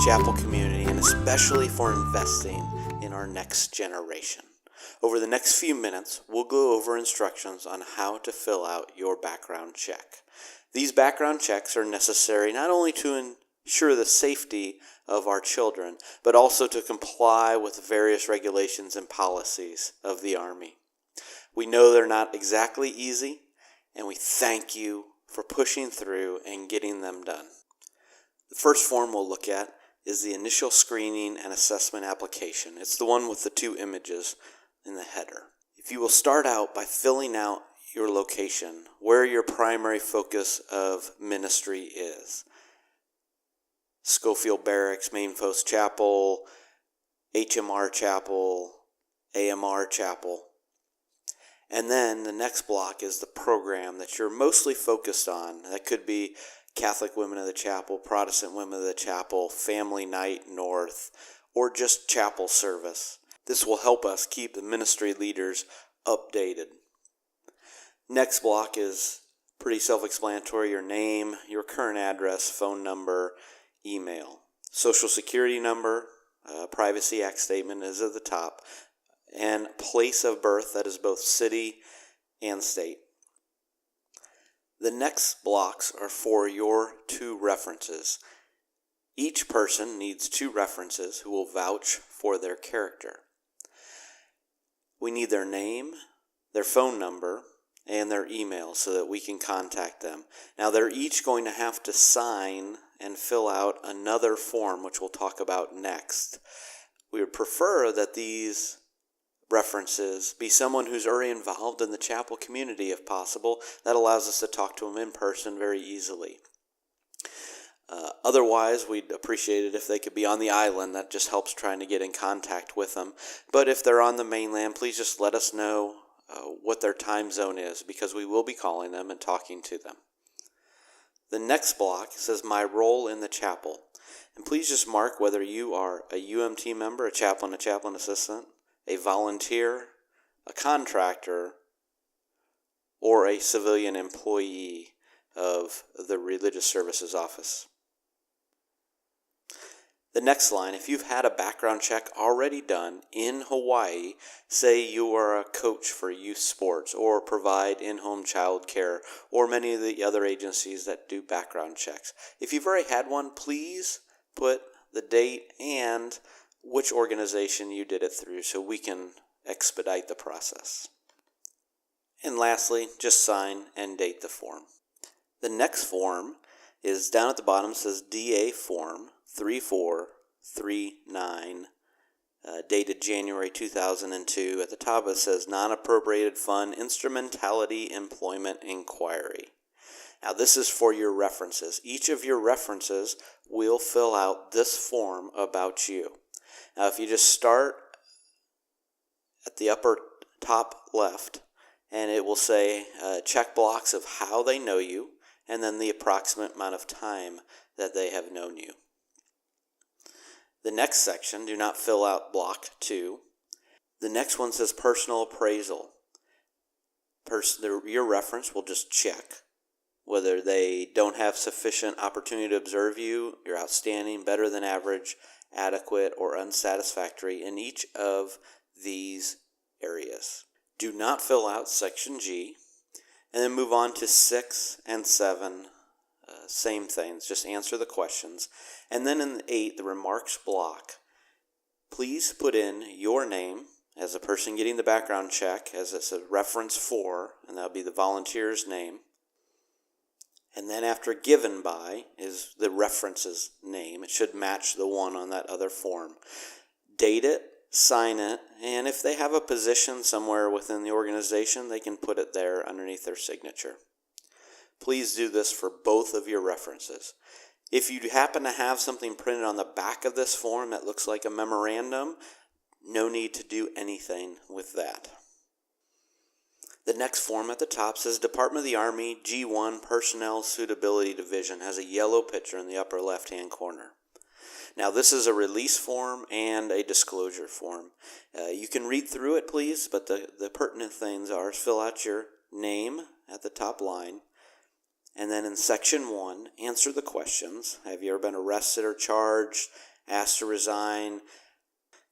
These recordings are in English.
chapel community, and especially for investing in our next generation. Over the next few minutes, we'll go over instructions on how to fill out your background check. These background checks are necessary not only to ensure the safety of our children, but also to comply with various regulations and policies of the Army. We know they're not exactly easy, and we thank you for pushing through and getting them done. The first form we'll look at is the initial screening and assessment application. It's the one with the two images in the header. If you will start out by filling out your location, where your primary focus of ministry is. Schofield Barracks, Main Post Chapel, HMR Chapel, AMR Chapel. And then the next block is the program that you're mostly focused on. That could be Catholic Women of the Chapel, Protestant Women of the Chapel, Family Night North, or just chapel service. This will help us keep the ministry leaders updated. Next block is pretty self-explanatory. Your name, your current address, phone number, email. Social Security number, Privacy Act statement is at the top, and place of birth, that is both city and state. The next blocks are for your two references. Each person needs two references who will vouch for their character. We need their name, their phone number, and their email so that we can contact them. Now, they're each going to have to sign and fill out another form, which we'll talk about next. We would prefer that these references be someone who's already involved in the chapel community if possible. That allows us to talk to them in person very easily. Otherwise, we'd appreciate it if they could be on the island. That just helps trying to get in contact with them. But if they're on the mainland, please just let us know what their time zone is, because we will be calling them and talking to them. The next block says my role in the chapel. And please just mark whether you are a UMT member, a chaplain assistant, a volunteer, a contractor, or a civilian employee of the Religious Services Office. The next line, if you've had a background check already done in Hawaii, say you are a coach for youth sports or provide in-home child care or many of the other agencies that do background checks. If you've already had one, please put the date and which organization you did it through so we can expedite the process. And lastly, just sign and date the form. The next form is down at the bottom, says DA Form 3439, dated January 2002. At the top it says Non-Appropriated Fund Instrumentality Employment Inquiry. Now this is for your references. Each of your references will fill out this form about you. Now if you just start at the upper top left, and it will say check blocks of how they know you, and then the approximate amount of time that they have known you. The next section, do not fill out block 2. The next one says personal appraisal. Your reference will just check whether they don't have sufficient opportunity to observe you, you're outstanding, better than average, adequate, or unsatisfactory in each of these areas. Do not fill out section G, and then move on to 6 and 7. Same things, just answer the questions. And then in 8, the remarks block, please put in your name as a person getting the background check, as it's a reference for, and that'll be the volunteer's name. And then after given by is the reference's name. It should match the one on that other form. Date it, sign it, and if they have a position somewhere within the organization, they can put it there underneath their signature. Please do this for both of your references. If you happen to have something printed on the back of this form that looks like a memorandum, no need to do anything with that. The next form at the top says Department of the Army G1 Personnel Suitability Division, has a yellow picture in the upper left-hand corner. Now this is a release form and a disclosure form. You can read through it, please, but the pertinent things are fill out your name at the top line, and then in section 1, answer the questions. Have you ever been arrested or charged? asked to resign,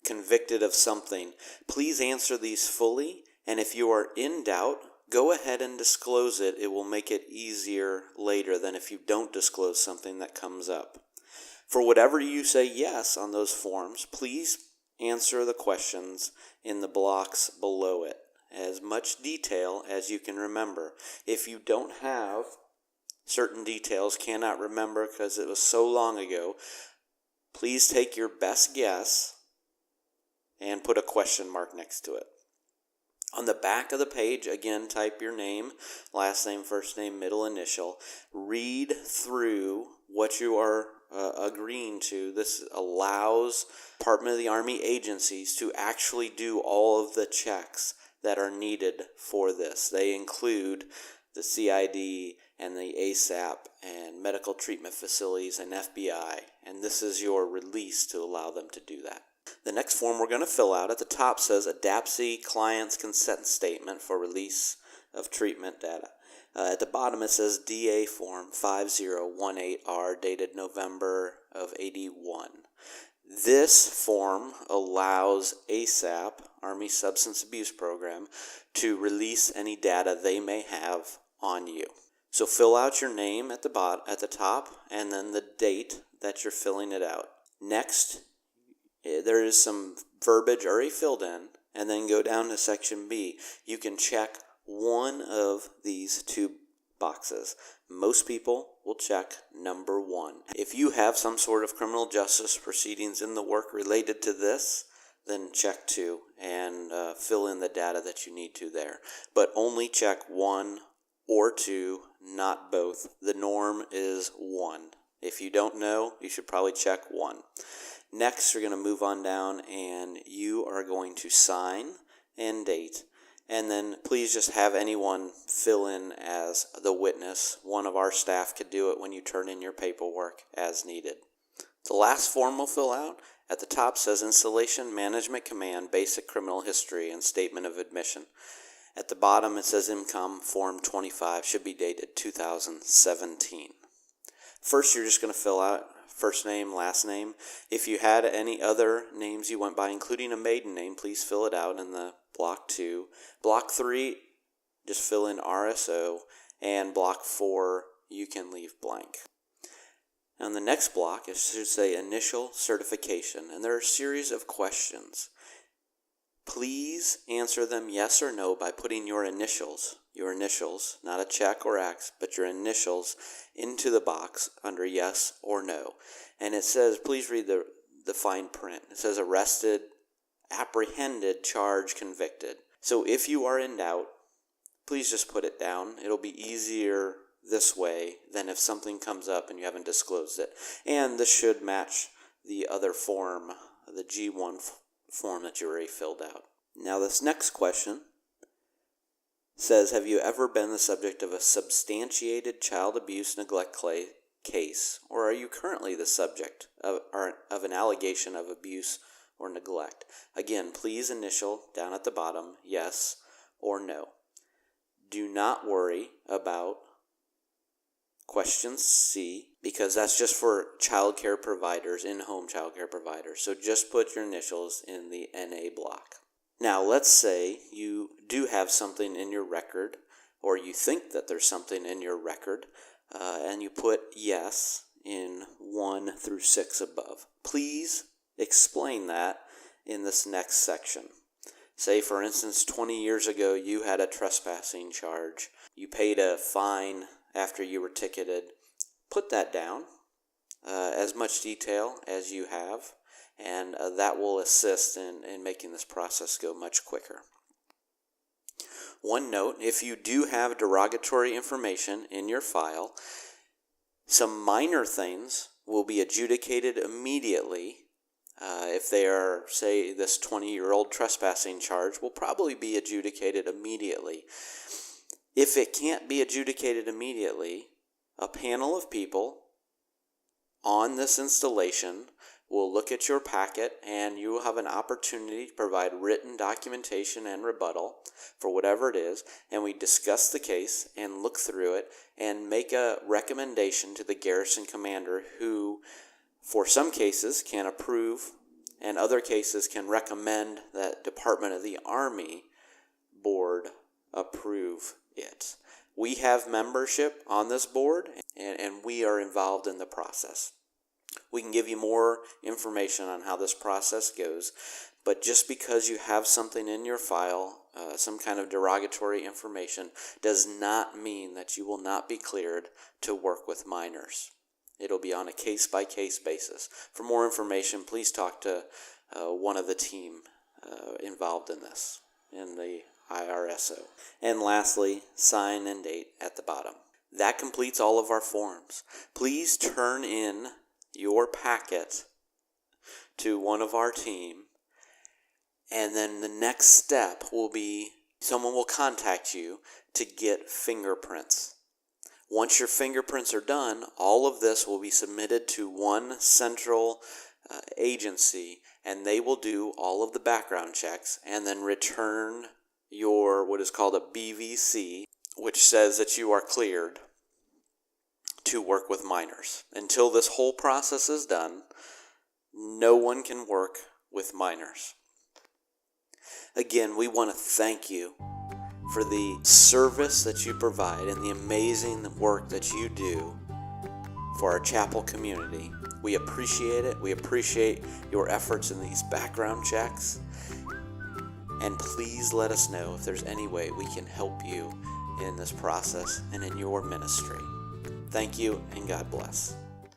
convicted of something. Please answer these fully, and if you are in doubt, go ahead and disclose it. It will make it easier later than if you don't disclose something that comes up. For whatever you say yes on those forms, please answer the questions in the blocks below it, as much detail as you can remember. If you don't have certain details, cannot remember because it was so long ago, please take your best guess and put a question mark next to it. On the back of the page, again, type your name, last name, first name, middle initial. Read through what you are agreeing to. This allows Department of the Army agencies to actually do all of the checks that are needed for this. They include the CID and the ASAP and medical treatment facilities and FBI, and this is your release to allow them to do that. The next form we're going to fill out at the top says ADAPTC Client's Consent Statement for Release of Treatment Data. At the bottom it says DA Form 5018R dated November of 81. This form allows ASAP, Army Substance Abuse Program, to release any data they may have on you. So fill out your name at the top and then the date that you're filling it out. Next, there is some verbiage already filled in, and then go down to section B. You can check one of these two boxes. Most people will check number 1. If you have some sort of criminal justice proceedings in the work related to this, then check 2 and fill in the data that you need to there. But only check 1 or 2, not both. The norm is 1. If you don't know, you should probably check 1. Next, you're going to move on down and you are going to sign and date. And then please just have anyone fill in as the witness. One of our staff could do it when you turn in your paperwork as needed. The last form we'll fill out at the top says Installation Management Command Basic Criminal History and Statement of Admission. At the bottom it says IMCOM Form 25, should be dated 2017. First, you're just going to fill out first name, last name. If you had any other names you went by, including a maiden name, please fill it out in the block 2. Block 3, just fill in RSO, and block 4, you can leave blank. On the next block, it should say Initial Certification, and there are a series of questions. Please answer them yes or no by putting your initials, not a check or X, but your initials into the box under yes or no. And it says, please read the fine print. It says arrested, apprehended, charged, convicted. So if you are in doubt, please just put it down. It'll be easier this way than if something comes up and you haven't disclosed it. And this should match the other form, the G1 form that you already filled out. Now this next question says, have you ever been the subject of a substantiated child abuse neglect case, or are you currently the subject of an allegation of abuse or neglect? Again, please initial down at the bottom, yes or no. Do not worry about question C, because that's just for child care providers, in-home child care providers. So just put your initials in the NA block. Now, let's say you do have something in your record, or you think that there's something in your record, and you put yes in 1 through 6 above. Please explain that in this next section. Say, for instance, 20 years ago, you had a trespassing charge. You paid a fine after you were ticketed. Put that down, as much detail as you have, and that will assist in making this process go much quicker. One note, if you do have derogatory information in your file, some minor things will be adjudicated immediately. If they are, say, this 20-year-old trespassing charge will probably be adjudicated immediately. If it can't be adjudicated immediately, a panel of people on this installation will look at your packet, and you will have an opportunity to provide written documentation and rebuttal for whatever it is, and we discuss the case and look through it and make a recommendation to the garrison commander who for some cases can approve, and other cases can recommend that Department of the Army board approve it. We have membership on this board, and we are involved in the process. We can give you more information on how this process goes, but just because you have something in your file, some kind of derogatory information, does not mean that you will not be cleared to work with minors. It'll be on a case-by-case basis. For more information, please talk to one of the team involved in this, in the IRSO. And lastly, sign and date at the bottom. That completes all of our forms. Please turn in your packet to one of our team, and then the next step will be someone will contact you to get fingerprints. Once your fingerprints are done, all of this will be submitted to one central agency, and they will do all of the background checks and then return your what is called a BVC, which says that you are cleared to work with minors. Until this whole process is done, no one can work with minors. Again, we want to thank you for the service that you provide and the amazing work that you do for our chapel community. We appreciate it. We appreciate your efforts in these background checks. And please let us know if there's any way we can help you in this process and in your ministry. Thank you, and God bless.